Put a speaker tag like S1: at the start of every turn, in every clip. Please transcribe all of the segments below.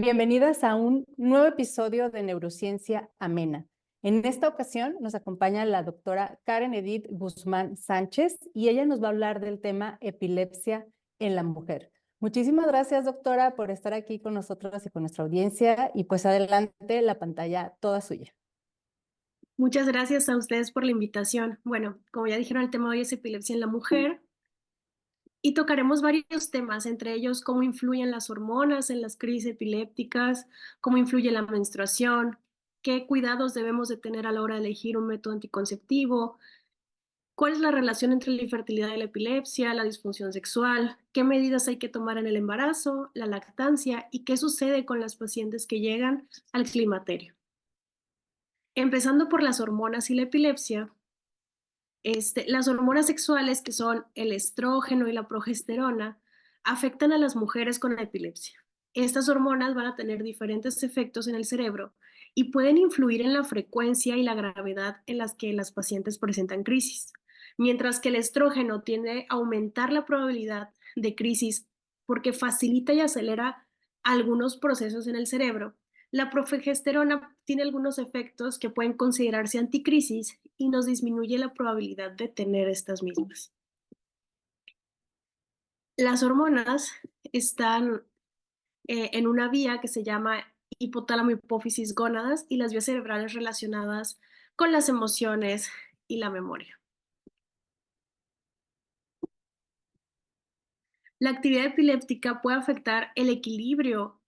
S1: Bienvenidas a un nuevo episodio de Neurociencia Amena. En esta ocasión nos acompaña la doctora Karen Edith Guzmán Sánchez y ella nos va a hablar del tema epilepsia en la mujer. Muchísimas gracias, doctora, por estar aquí con nosotros y con nuestra audiencia. Y pues adelante, la pantalla toda suya.
S2: Muchas gracias a ustedes por la invitación. Bueno, como ya dijeron, el tema de hoy es epilepsia en la mujer y tocaremos varios temas, entre ellos cómo influyen las hormonas en las crisis epilépticas, cómo influye la menstruación, qué cuidados debemos de tener a la hora de elegir un método anticonceptivo, cuál es la relación entre la infertilidad y la epilepsia, la disfunción sexual, qué medidas hay que tomar en el embarazo, la lactancia y qué sucede con las pacientes que llegan al climaterio. Empezando por las hormonas y la epilepsia. Las hormonas sexuales, que son el estrógeno y la progesterona, afectan a las mujeres con epilepsia. Estas hormonas van a tener diferentes efectos en el cerebro y pueden influir en la frecuencia y la gravedad en las que las pacientes presentan crisis. Mientras que el estrógeno tiende a aumentar la probabilidad de crisis porque facilita y acelera algunos procesos en el cerebro, la progesterona tiene algunos efectos que pueden considerarse anticrisis y nos disminuye la probabilidad de tener estas mismas. Las hormonas están en una vía que se llama hipotálamo hipófisis gónadas y las vías cerebrales relacionadas con las emociones y la memoria. La actividad epiléptica puede afectar el equilibrio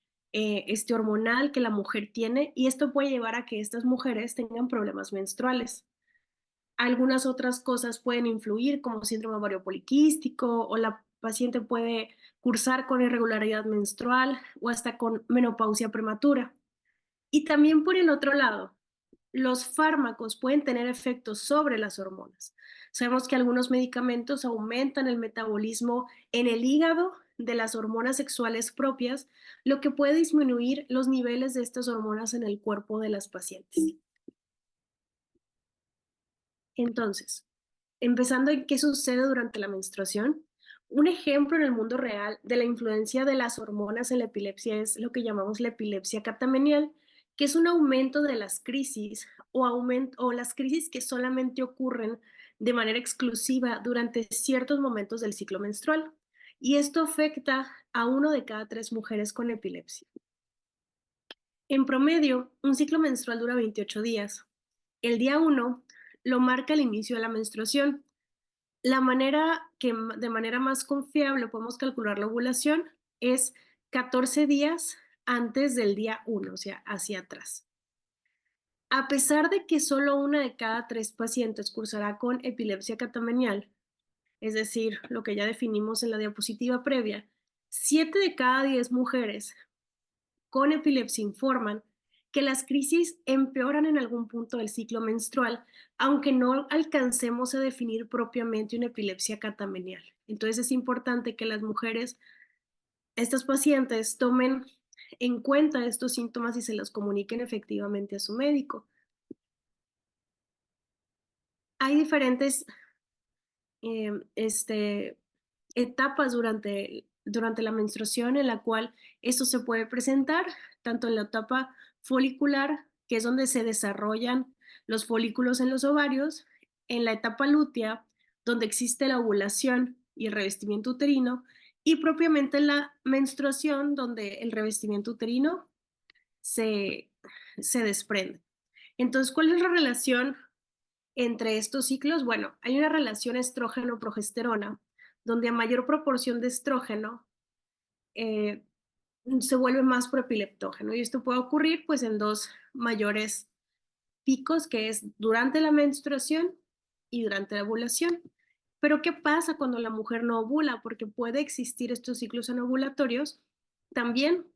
S2: hormonal que la mujer tiene y esto puede llevar a que estas mujeres tengan problemas menstruales. Algunas otras cosas pueden influir, como síndrome ovario poliquístico, o la paciente puede cursar con irregularidad menstrual o hasta con menopausia prematura. Y también por el otro lado, los fármacos pueden tener efectos sobre las hormonas. Sabemos que algunos medicamentos aumentan el metabolismo en el hígado de las hormonas sexuales propias, lo que puede disminuir los niveles de estas hormonas en el cuerpo de las pacientes. Entonces, empezando en qué sucede durante la menstruación, un ejemplo en el mundo real de la influencia de las hormonas en la epilepsia es lo que llamamos la epilepsia catamenial, que es un aumento de las crisis o las crisis que solamente ocurren de manera exclusiva durante ciertos momentos del ciclo menstrual. Y esto afecta a 1 de cada 3 mujeres con epilepsia. En promedio, un ciclo menstrual dura 28 días. El día 1 lo marca el inicio de la menstruación. La manera que de manera más confiable podemos calcular la ovulación es 14 días antes del día 1, o sea, hacia atrás. A pesar de que solo 1 de cada 3 pacientes cursará con epilepsia catamenial, es decir, lo que ya definimos en la diapositiva previa, 7 de cada 10 mujeres con epilepsia informan que las crisis empeoran en algún punto del ciclo menstrual, aunque no alcancemos a definir propiamente una epilepsia catamenial. Entonces es importante que las mujeres, estas pacientes, tomen en cuenta estos síntomas y se los comuniquen efectivamente a su médico. Hay diferentes eh, este, etapas durante la menstruación en la cual esto se puede presentar, tanto en la etapa folicular, que es donde se desarrollan los folículos en los ovarios, en la etapa lútea, donde existe la ovulación y el revestimiento uterino, y propiamente en la menstruación, donde el revestimiento uterino se, se desprende. Entonces, ¿cuál es la relación entre estos ciclos? Bueno, hay una relación estrógeno-progesterona, donde a mayor proporción de estrógeno eh, se vuelve más proepileptógeno. Y esto puede ocurrir pues en 2 mayores picos, que es durante la menstruación y durante la ovulación. Pero ¿qué pasa cuando la mujer no ovula? Porque puede existir estos ciclos anovulatorios. También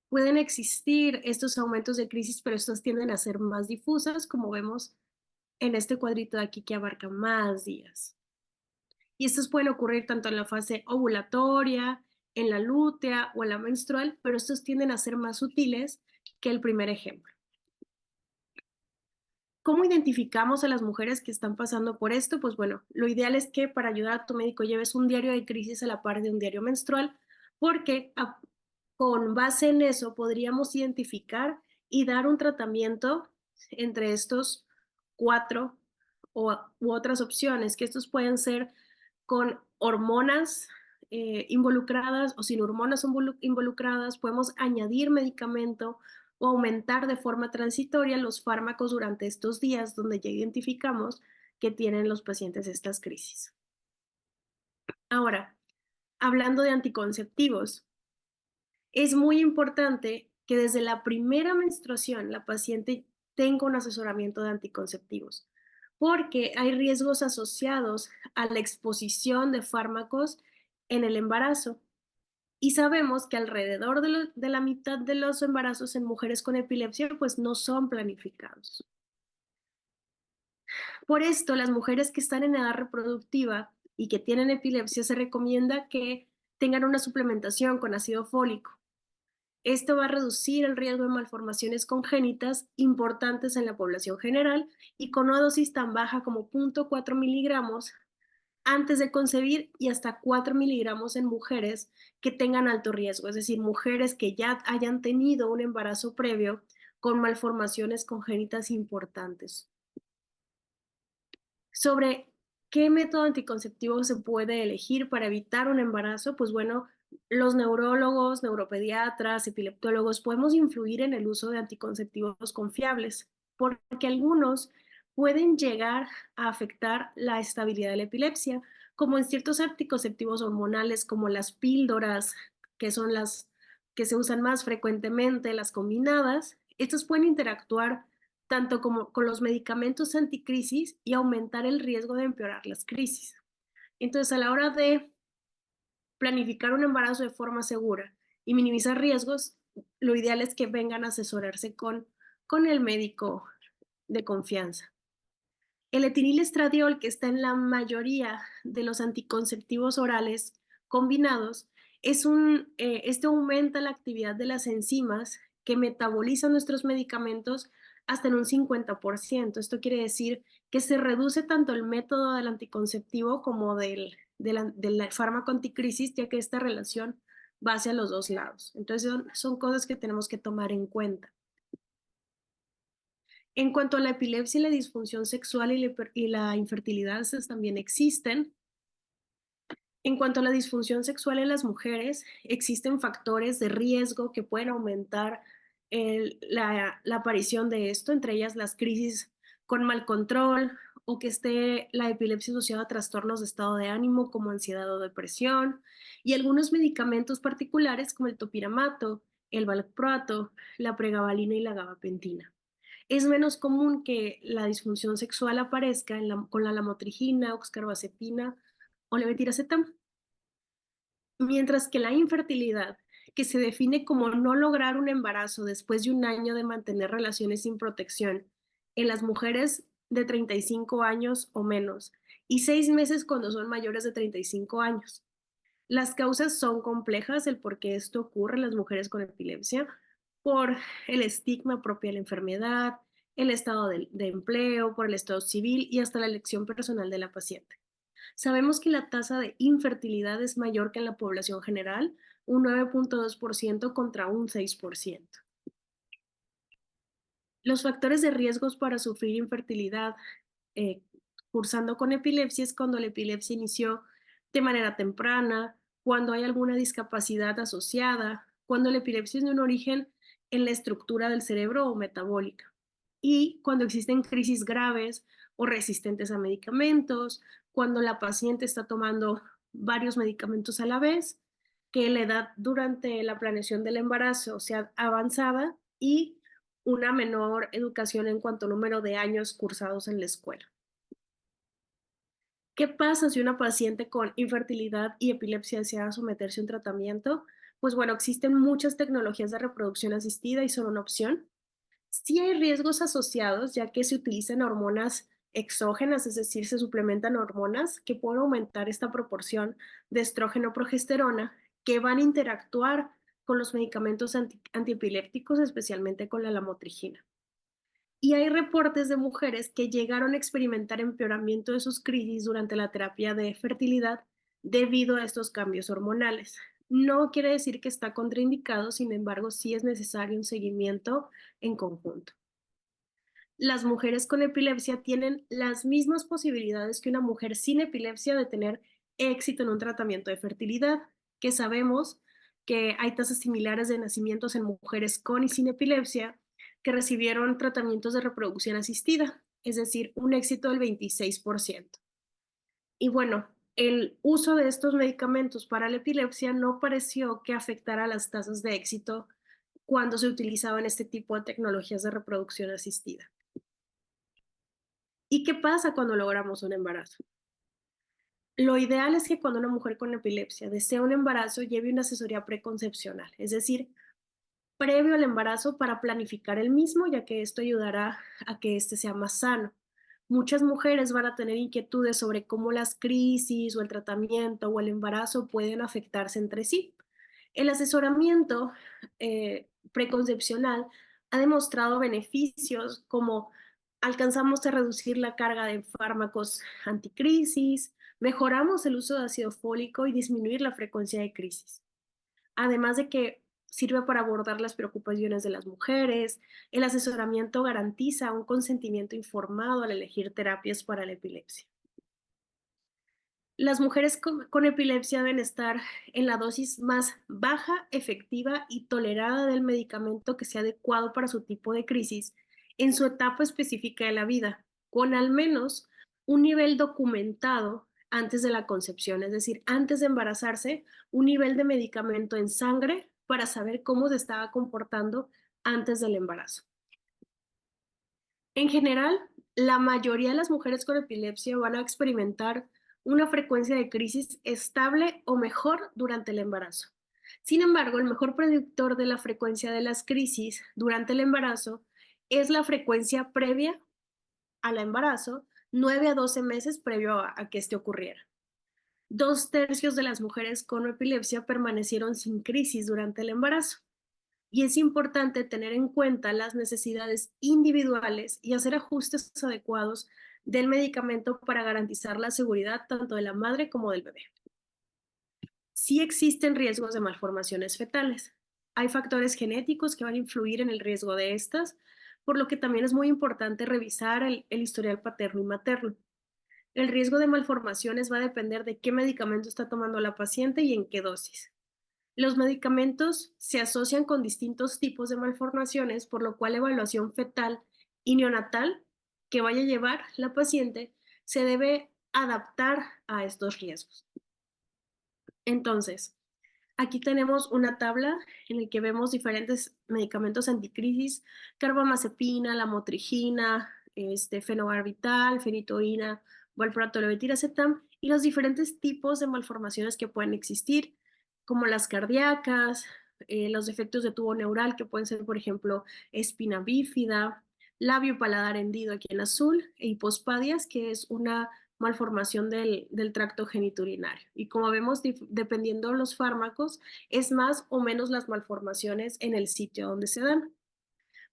S2: pueden existir estos aumentos de crisis, pero estos tienden a ser más difusas, como vemos en este cuadrito de aquí que abarca más días. Y estos pueden ocurrir tanto en la fase ovulatoria, en la lútea o en la menstrual, pero estos tienden a ser más sutiles que el primer ejemplo. ¿Cómo identificamos a las mujeres que están pasando por esto? Pues bueno, lo ideal es que para ayudar a tu médico lleves un diario de crisis a la par de un diario menstrual, porque Con base en eso, podríamos identificar y dar un tratamiento entre estos 4 u otras opciones, que estos pueden ser con hormonas involucradas o sin hormonas involucradas. Podemos añadir medicamento o aumentar de forma transitoria los fármacos durante estos días donde ya identificamos que tienen los pacientes estas crisis. Ahora, hablando de anticonceptivos, es muy importante que desde la primera menstruación la paciente tenga un asesoramiento de anticonceptivos, porque hay riesgos asociados a la exposición de fármacos en el embarazo. Y sabemos que alrededor de la mitad de los embarazos en mujeres con epilepsia pues no son planificados. Por esto, las mujeres que están en edad reproductiva y que tienen epilepsia se recomienda que tengan una suplementación con ácido fólico. Esto va a reducir el riesgo de malformaciones congénitas importantes en la población general y con una dosis tan baja como 0.4 miligramos antes de concebir y hasta 4 miligramos en mujeres que tengan alto riesgo, es decir, mujeres que ya hayan tenido un embarazo previo con malformaciones congénitas importantes. Sobre qué método anticonceptivo se puede elegir para evitar un embarazo, pues bueno, los neurólogos, neuropediatras, epileptólogos podemos influir en el uso de anticonceptivos confiables, porque algunos pueden llegar a afectar la estabilidad de la epilepsia, como en ciertos anticonceptivos hormonales, como las píldoras, que son las que se usan más frecuentemente, las combinadas. Estos pueden interactuar tanto como con los medicamentos anticrisis y aumentar el riesgo de empeorar las crisis. Entonces, a la hora de planificar un embarazo de forma segura y minimizar riesgos, lo ideal es que vengan a asesorarse con el médico de confianza. El etinilestradiol, que está en la mayoría de los anticonceptivos orales combinados, este aumenta la actividad de las enzimas que metabolizan nuestros medicamentos hasta en un 50%. Esto quiere decir que se reduce tanto el método del anticonceptivo como del fármaco anticrisis, ya que esta relación va hacia los dos lados. Entonces son cosas que tenemos que tomar en cuenta. En cuanto a la epilepsia y la disfunción sexual y la infertilidad, estas también existen. En cuanto a la disfunción sexual en las mujeres, existen factores de riesgo que pueden aumentar la aparición de esto, entre ellas las crisis con mal control o que esté la epilepsia asociada a trastornos de estado de ánimo como ansiedad o depresión, y algunos medicamentos particulares como el topiramato, el valproato, la pregabalina y la gabapentina. Es menos común que la disfunción sexual aparezca con la lamotrigina, oxcarbazepina o levetiracetam, mientras que la infertilidad, que se define como no lograr un embarazo después de un año de mantener relaciones sin protección en las mujeres de 35 años o menos y 6 meses cuando son mayores de 35 años. Las causas son complejas, el por qué esto ocurre en las mujeres con epilepsia, por el estigma propio de la enfermedad, el estado de empleo, por el estado civil y hasta la elección personal de la paciente. Sabemos que la tasa de infertilidad es mayor que en la población general, un 9.2% contra un 6%. Los factores de riesgos para sufrir infertilidad eh, cursando con epilepsia es cuando la epilepsia inició de manera temprana, cuando hay alguna discapacidad asociada, cuando la epilepsia es de un origen en la estructura del cerebro o metabólica, y cuando existen crisis graves o resistentes a medicamentos, cuando la paciente está tomando varios medicamentos a la vez, que la edad durante la planeación del embarazo sea avanzada y una menor educación en cuanto al número de años cursados en la escuela. ¿Qué pasa si una paciente con infertilidad y epilepsia desea someterse a un tratamiento? Pues bueno, existen muchas tecnologías de reproducción asistida y son una opción. Sí hay riesgos asociados, ya que se utilizan hormonas exógenas, es decir, se suplementan hormonas que pueden aumentar esta proporción de estrógeno-progesterona que van a interactuar con los medicamentos antiepilépticos, especialmente con la lamotrigina. Y hay reportes de mujeres que llegaron a experimentar empeoramiento de sus crisis durante la terapia de fertilidad debido a estos cambios hormonales. No quiere decir que está contraindicado, sin embargo, sí es necesario un seguimiento en conjunto. Las mujeres con epilepsia tienen las mismas posibilidades que una mujer sin epilepsia de tener éxito en un tratamiento de fertilidad, que sabemos que hay tasas similares de nacimientos en mujeres con y sin epilepsia que recibieron tratamientos de reproducción asistida, es decir, un éxito del 26%. Y bueno, el uso de estos medicamentos para la epilepsia no pareció que afectara las tasas de éxito cuando se utilizaban este tipo de tecnologías de reproducción asistida. ¿Y qué pasa cuando logramos un embarazo? Lo ideal es que cuando una mujer con epilepsia desea un embarazo, lleve una asesoría preconcepcional, es decir, previo al embarazo para planificar el mismo, ya que esto ayudará a que este sea más sano. Muchas mujeres van a tener inquietudes sobre cómo las crisis o el tratamiento o el embarazo pueden afectarse entre sí. El asesoramiento preconcepcional ha demostrado beneficios como alcanzamos a reducir la carga de fármacos anticrisis, mejoramos el uso de ácido fólico y disminuir la frecuencia de crisis. Además de que sirve para abordar las preocupaciones de las mujeres, el asesoramiento garantiza un consentimiento informado al elegir terapias para la epilepsia. Las mujeres con epilepsia deben estar en la dosis más baja, efectiva y tolerada del medicamento que sea adecuado para su tipo de crisis en su etapa específica de la vida, con al menos un nivel documentado antes de la concepción, es decir, antes de embarazarse, un nivel de medicamento en sangre para saber cómo se estaba comportando antes del embarazo. En general, la mayoría de las mujeres con epilepsia van a experimentar una frecuencia de crisis estable o mejor durante el embarazo. Sin embargo, el mejor predictor de la frecuencia de las crisis durante el embarazo es la frecuencia previa al embarazo, 9 a 12 meses previo a que este ocurriera. 2/3 de las mujeres con epilepsia permanecieron sin crisis durante el embarazo. Y es importante tener en cuenta las necesidades individuales y hacer ajustes adecuados del medicamento para garantizar la seguridad tanto de la madre como del bebé. Sí existen riesgos de malformaciones fetales. Hay factores genéticos que van a influir en el riesgo de estas, por lo que también es muy importante revisar el historial paterno y materno. El riesgo de malformaciones va a depender de qué medicamento está tomando la paciente y en qué dosis. Los medicamentos se asocian con distintos tipos de malformaciones, por lo cual la evaluación fetal y neonatal que vaya a llevar la paciente se debe adaptar a estos riesgos. Entonces, aquí tenemos una tabla en la que vemos diferentes medicamentos anticrisis, carbamazepina, lamotrigina, fenobarbital, fenitoína, valproato, levetiracetam y los diferentes tipos de malformaciones que pueden existir, como las cardíacas, los defectos de tubo neural que pueden ser, por ejemplo, espina bífida, labio paladar hendido aquí en azul e hipospadias, que es una malformación del tracto genitourinario. Y como vemos, dependiendo de los fármacos, es más o menos las malformaciones en el sitio donde se dan.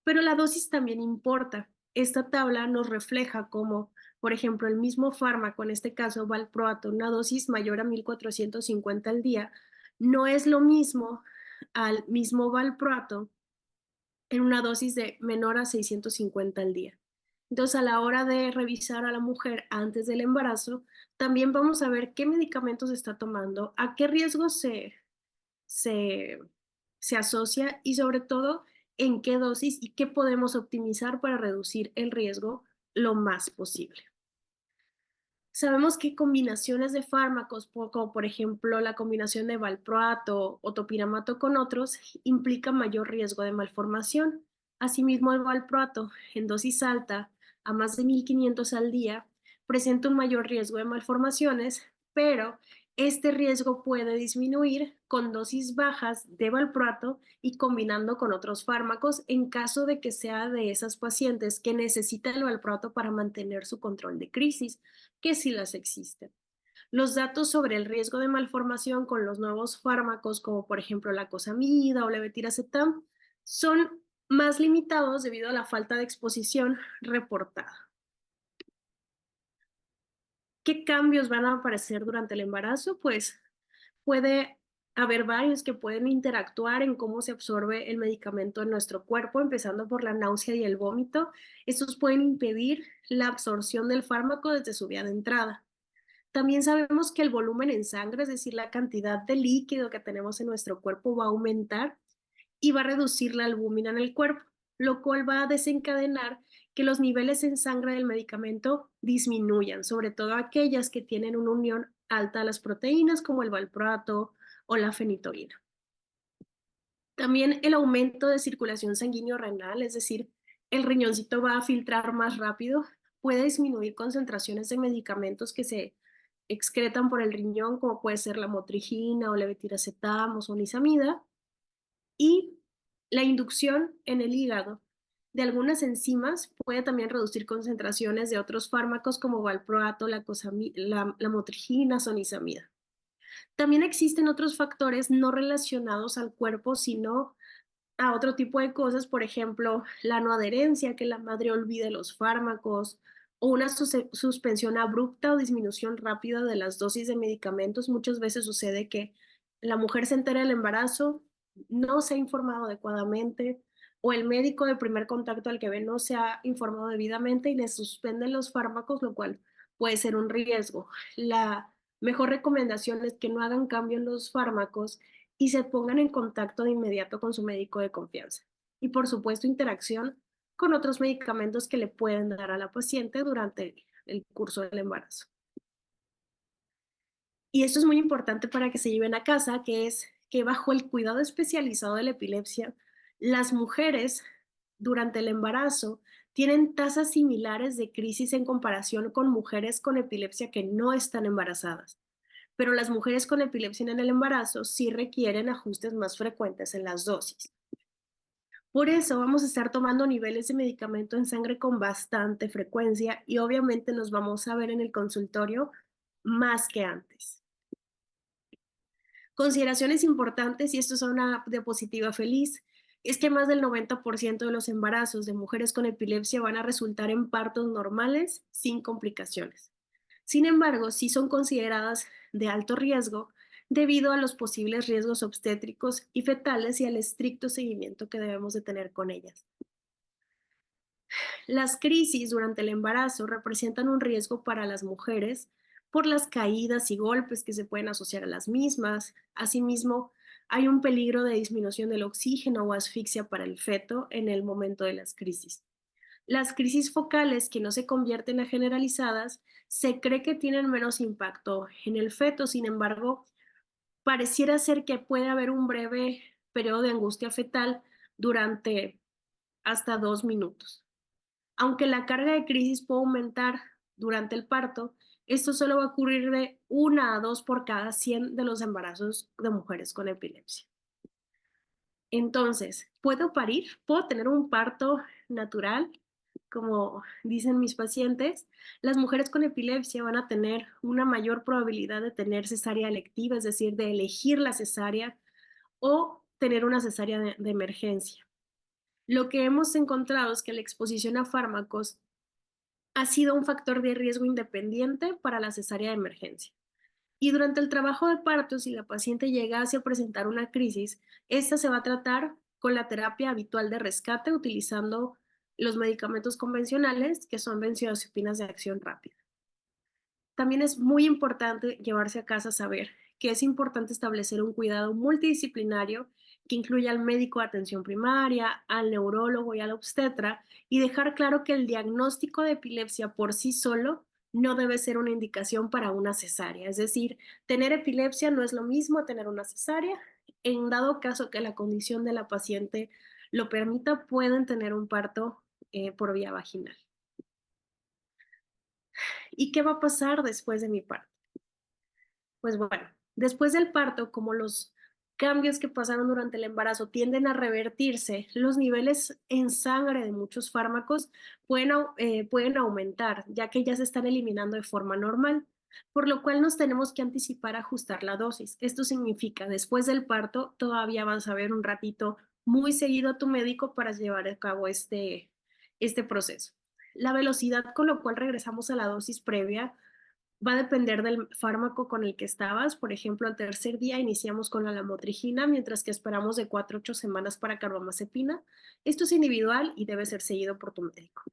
S2: Pero la dosis también importa. Esta tabla nos refleja cómo, por ejemplo, el mismo fármaco, en este caso valproato, una dosis mayor a 1450 al día, no es lo mismo al mismo valproato en una dosis de menor a 650 al día. Entonces, a la hora de revisar a la mujer antes del embarazo, también vamos a ver qué medicamentos está tomando, a qué riesgos se, se asocia y sobre todo en qué dosis y qué podemos optimizar para reducir el riesgo lo más posible. Sabemos que combinaciones de fármacos, como por ejemplo la combinación de valproato o topiramato con otros, implica mayor riesgo de malformación. Asimismo, el valproato en dosis alta, a más de 1500 al día, presenta un mayor riesgo de malformaciones, pero este riesgo puede disminuir con dosis bajas de valproato y combinando con otros fármacos en caso de que sea de esas pacientes que necesitan el valproato para mantener su control de crisis, que sí las existen. Los datos sobre el riesgo de malformación con los nuevos fármacos, como por ejemplo la cosamida o levetiracetam, son más limitados debido a la falta de exposición reportada. ¿Qué cambios van a aparecer durante el embarazo? Pues puede haber varios que pueden interactuar en cómo se absorbe el medicamento en nuestro cuerpo, empezando por la náusea y el vómito. Estos pueden impedir la absorción del fármaco desde su vía de entrada. También sabemos que el volumen en sangre, es decir, la cantidad de líquido que tenemos en nuestro cuerpo, va a aumentar y va a reducir la albúmina en el cuerpo, lo cual va a desencadenar que los niveles en sangre del medicamento disminuyan, sobre todo aquellas que tienen una unión alta a las proteínas como el valproato o la fenitoína. También el aumento de circulación sanguíneo-renal, es decir, el riñoncito va a filtrar más rápido, puede disminuir concentraciones de medicamentos que se excretan por el riñón, como puede ser la motrigina o levetiracetam o sonizamida, y la inducción en el hígado de algunas enzimas puede también reducir concentraciones de otros fármacos como valproato, la motrigina, sonizamida. También existen otros factores no relacionados al cuerpo, sino a otro tipo de cosas, por ejemplo, la no adherencia, que la madre olvide los fármacos, o una suspensión abrupta o disminución rápida de las dosis de medicamentos. Muchas veces sucede que la mujer se entera del embarazo, no se ha informado adecuadamente, o el médico de primer contacto al que ve no se ha informado debidamente y le suspenden los fármacos, lo cual puede ser un riesgo. La mejor recomendación es que no hagan cambio en los fármacos y se pongan en contacto de inmediato con su médico de confianza. Y por supuesto, interacción con otros medicamentos que le pueden dar a la paciente durante el curso del embarazo. Y esto es muy importante para que se lleven a casa, que es que bajo el cuidado especializado de la epilepsia, las mujeres durante el embarazo tienen tasas similares de crisis en comparación con mujeres con epilepsia que no están embarazadas. Pero las mujeres con epilepsia en el embarazo sí requieren ajustes más frecuentes en las dosis. Por eso vamos a estar tomando niveles de medicamento en sangre con bastante frecuencia y obviamente nos vamos a ver en el consultorio más que antes. Consideraciones importantes, y esto es una diapositiva feliz, es que más del 90% de los embarazos de mujeres con epilepsia van a resultar en partos normales sin complicaciones. Sin embargo, sí son consideradas de alto riesgo debido a los posibles riesgos obstétricos y fetales y al estricto seguimiento que debemos de tener con ellas. Las crisis durante el embarazo representan un riesgo para las mujeres por las caídas y golpes que se pueden asociar a las mismas. Asimismo, hay un peligro de disminución del oxígeno o asfixia para el feto en el momento de las crisis. Las crisis focales que no se convierten a generalizadas se cree que tienen menos impacto en el feto, sin embargo, pareciera ser que puede haber un breve periodo de angustia fetal durante hasta 2 minutos. Aunque la carga de crisis puede aumentar durante el parto, esto solo va a ocurrir de 1 a 2 por cada 100 de los embarazos de mujeres con epilepsia. Entonces, ¿puedo parir? ¿Puedo tener un parto natural? Como dicen mis pacientes, las mujeres con epilepsia van a tener una mayor probabilidad de tener cesárea electiva, es decir, de elegir la cesárea o tener una cesárea de emergencia. Lo que hemos encontrado es que la exposición a fármacos ha sido un factor de riesgo independiente para la cesárea de emergencia. Y durante el trabajo de parto, si la paciente llegase a presentar una crisis, esta se va a tratar con la terapia habitual de rescate utilizando los medicamentos convencionales, que son benzodiazepinas de acción rápida. También es muy importante llevarse a casa a saber que es importante establecer un cuidado multidisciplinario que incluya al médico de atención primaria, al neurólogo y al obstetra, y dejar claro que el diagnóstico de epilepsia por sí solo no debe ser una indicación para una cesárea. Es decir, tener epilepsia no es lo mismo a tener una cesárea. En dado caso que la condición de la paciente lo permita, pueden tener un parto por vía vaginal. ¿Y qué va a pasar después de mi parto? Pues bueno, después del parto, como los cambios que pasaron durante el embarazo tienden a revertirse, los niveles en sangre de muchos fármacos pueden aumentar, ya que ya se están eliminando de forma normal, por lo cual nos tenemos que anticipar a ajustar la dosis. Esto significa, después del parto, todavía vas a ver un ratito muy seguido a tu médico para llevar a cabo este proceso. La velocidad con la cual regresamos a la dosis previa Va a depender del fármaco con el que estabas. Por ejemplo, al tercer día iniciamos con la lamotrigina, mientras que esperamos de 4 a 8 semanas para carbamazepina. Esto es individual y debe ser seguido por tu médico.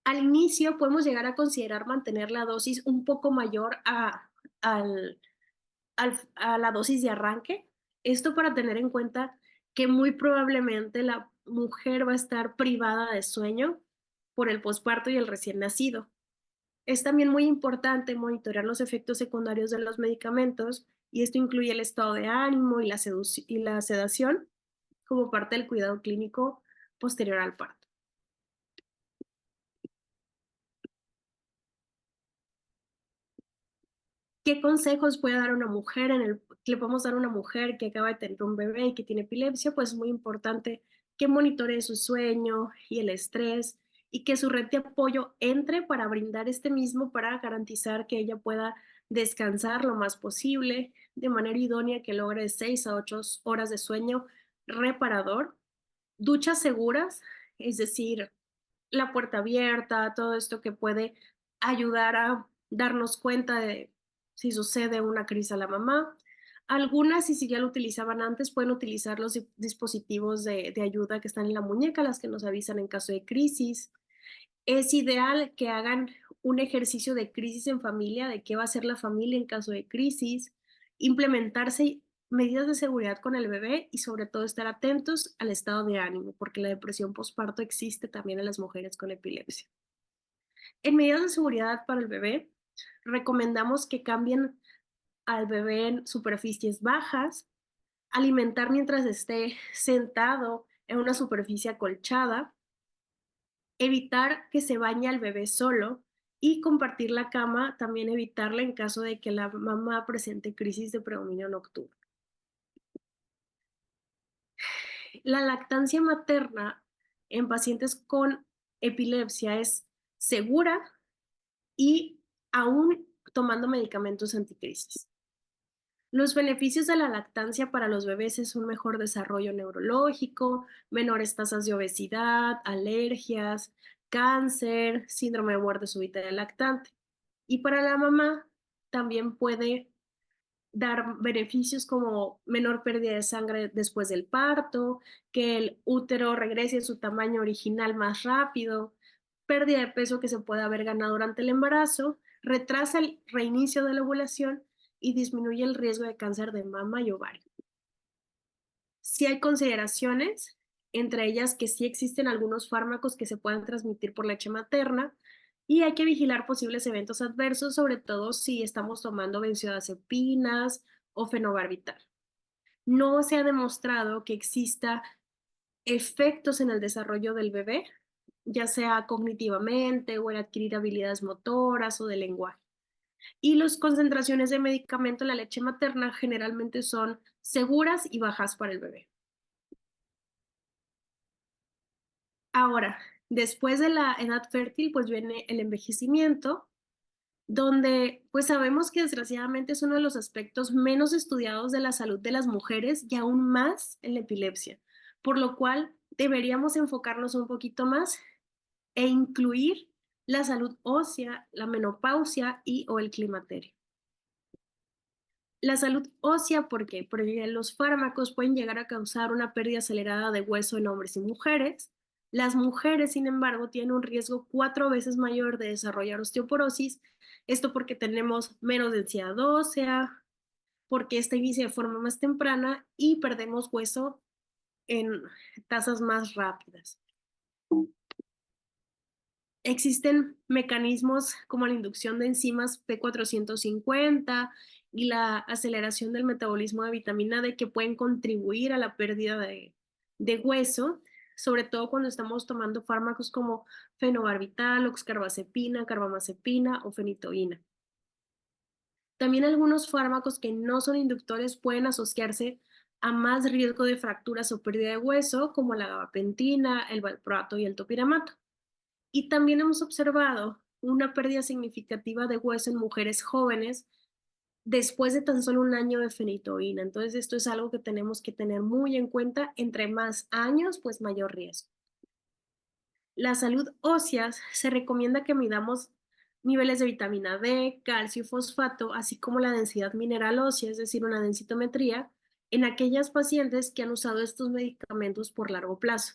S2: Al inicio podemos llegar a considerar mantener la dosis un poco mayor al, a la dosis de arranque. Esto para tener en cuenta que muy probablemente la mujer va a estar privada de sueño por el posparto y el recién nacido. Es también muy importante monitorear los efectos secundarios de los medicamentos, y esto incluye el estado de ánimo y la sedación como parte del cuidado clínico posterior al parto. ¿Qué consejos puede dar una mujer le podemos dar a una mujer que acaba de tener un bebé y que tiene epilepsia? Pues es muy importante que monitoree su sueño y el estrés, y que su red de apoyo entre para brindar este mismo, para garantizar que ella pueda descansar lo más posible de manera idónea, que logre 6 a 8 horas de sueño reparador. Duchas seguras, es decir, la puerta abierta, todo esto que puede ayudar a darnos cuenta de si sucede una crisis a la mamá. Algunas, y si ya lo utilizaban antes, pueden utilizar los dispositivos de ayuda que están en la muñeca, las que nos avisan en caso de crisis. Es ideal que hagan un ejercicio de crisis en familia, de qué va a hacer la familia en caso de crisis, implementarse medidas de seguridad con el bebé y sobre todo estar atentos al estado de ánimo, porque la depresión postparto existe también en las mujeres con epilepsia. En medidas de seguridad para el bebé, recomendamos que cambien al bebé en superficies bajas, alimentar mientras esté sentado en una superficie acolchada, evitar que se bañe al bebé solo y compartir la cama, también evitarla en caso de que la mamá presente crisis de predominio nocturno. La lactancia materna en pacientes con epilepsia es segura y aún tomando medicamentos anticrisis. Los beneficios de la lactancia para los bebés es un mejor desarrollo neurológico, menores tasas de obesidad, alergias, cáncer, síndrome de muerte súbita del lactante. Y para la mamá también puede dar beneficios como menor pérdida de sangre después del parto, que el útero regrese a su tamaño original más rápido, pérdida de peso que se puede haber ganado durante el embarazo, retrasa el reinicio de la ovulación y disminuye el riesgo de cáncer de mama y ovario. Sí hay consideraciones, entre ellas que sí existen algunos fármacos que se pueden transmitir por leche materna, y hay que vigilar posibles eventos adversos, sobre todo si estamos tomando benzodiazepinas o fenobarbital. No se ha demostrado que exista efectos en el desarrollo del bebé, ya sea cognitivamente o en adquirir habilidades motoras o de lenguaje. Y las concentraciones de medicamento en la leche materna generalmente son seguras y bajas para el bebé. Ahora, después de la edad fértil, pues viene el envejecimiento, donde pues sabemos que desgraciadamente es uno de los aspectos menos estudiados de la salud de las mujeres, y aún más en la epilepsia, por lo cual deberíamos enfocarnos un poquito más e incluir la salud ósea, la menopausia y o el climaterio. La salud ósea, ¿por qué? Porque los fármacos pueden llegar a causar una pérdida acelerada de hueso en hombres y mujeres. Las mujeres, sin embargo, tienen un riesgo 4 veces mayor de desarrollar osteoporosis. Esto porque tenemos menos densidad ósea, porque esta inicia de forma más temprana y perdemos hueso en tasas más rápidas. Existen mecanismos como la inducción de enzimas P450 y la aceleración del metabolismo de vitamina D, que pueden contribuir a la pérdida de hueso, sobre todo cuando estamos tomando fármacos como fenobarbital, oxcarbazepina, carbamazepina o fenitoína. También algunos fármacos que no son inductores pueden asociarse a más riesgo de fracturas o pérdida de hueso, como la gabapentina, el valproato y el topiramato. Y también hemos observado una pérdida significativa de hueso en mujeres jóvenes después de tan solo un año de fenitoína. Entonces, esto es algo que tenemos que tener muy en cuenta. Entre más años, pues mayor riesgo. La salud ósea se recomienda que midamos niveles de vitamina D, calcio y fosfato, así como la densidad mineral ósea, es decir, una densitometría, en aquellas pacientes que han usado estos medicamentos por largo plazo.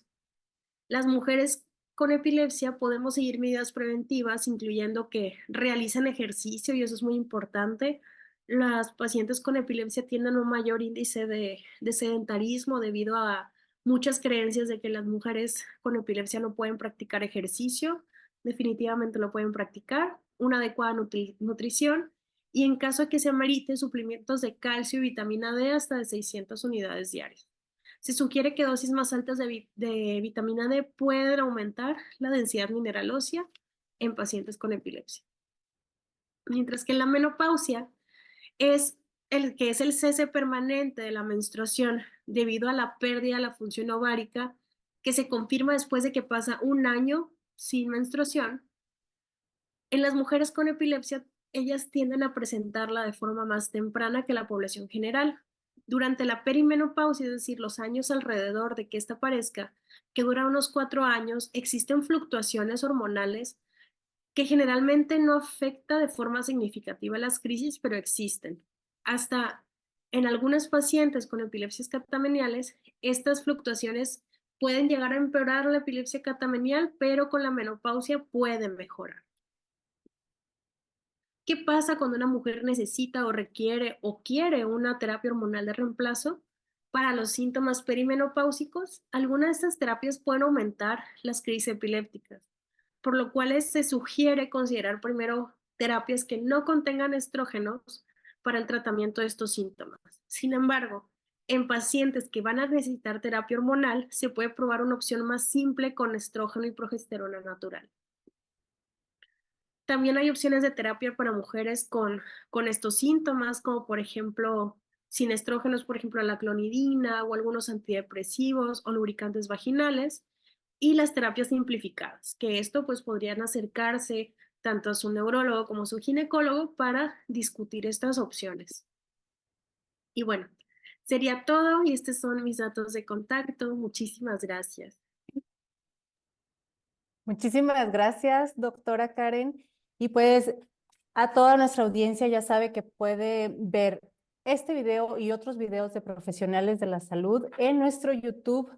S2: Las mujeres con epilepsia podemos seguir medidas preventivas, incluyendo que realicen ejercicio, y eso es muy importante. Las pacientes con epilepsia tienen un mayor índice de sedentarismo debido a muchas creencias de que las mujeres con epilepsia no pueden practicar ejercicio. Definitivamente lo pueden practicar. Una adecuada nutrición y en caso de que se amerite, suplimientos de calcio y vitamina D hasta de 600 unidades diarias. Se sugiere que dosis más altas de vitamina D pueden aumentar la densidad mineral ósea en pacientes con epilepsia. Mientras que en la menopausia es el cese permanente de la menstruación debido a la pérdida de la función ovárica que se confirma después de que pasa un año sin menstruación. En las mujeres con epilepsia, ellas tienden a presentarla de forma más temprana que la población general. Durante la perimenopausia, es decir, los años alrededor de que esta aparezca, que dura unos 4 años, existen fluctuaciones hormonales que generalmente no afecta de forma significativa las crisis, pero existen. Hasta en algunas pacientes con epilepsias catameniales, estas fluctuaciones pueden llegar a empeorar la epilepsia catamenial, pero con la menopausia pueden mejorar. ¿Qué pasa cuando una mujer necesita o requiere o quiere una terapia hormonal de reemplazo? Para los síntomas perimenopáusicos, algunas de estas terapias pueden aumentar las crisis epilépticas, por lo cual se sugiere considerar primero terapias que no contengan estrógenos para el tratamiento de estos síntomas. Sin embargo, en pacientes que van a necesitar terapia hormonal, se puede probar una opción más simple con estrógeno y progesterona natural. También hay opciones de terapia para mujeres con estos síntomas, como por ejemplo, sin estrógenos, por ejemplo, la clonidina o algunos antidepresivos o lubricantes vaginales, y las terapias simplificadas, que esto pues podrían acercarse tanto a su neurólogo como a su ginecólogo para discutir estas opciones. Y bueno, sería todo y estos son mis datos de contacto. Muchísimas gracias.
S1: Muchísimas gracias, doctora Karen. Y pues a toda nuestra audiencia ya sabe que puede ver este video y otros videos de profesionales de la salud en nuestro YouTube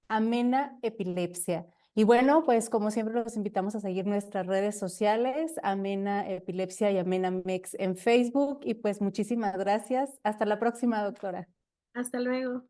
S1: Amena Epilepsia. Y bueno, pues como siempre los invitamos a seguir nuestras redes sociales, Amena Epilepsia y Amena Mex en Facebook. Y pues muchísimas gracias. Hasta la próxima, doctora.
S2: Hasta luego.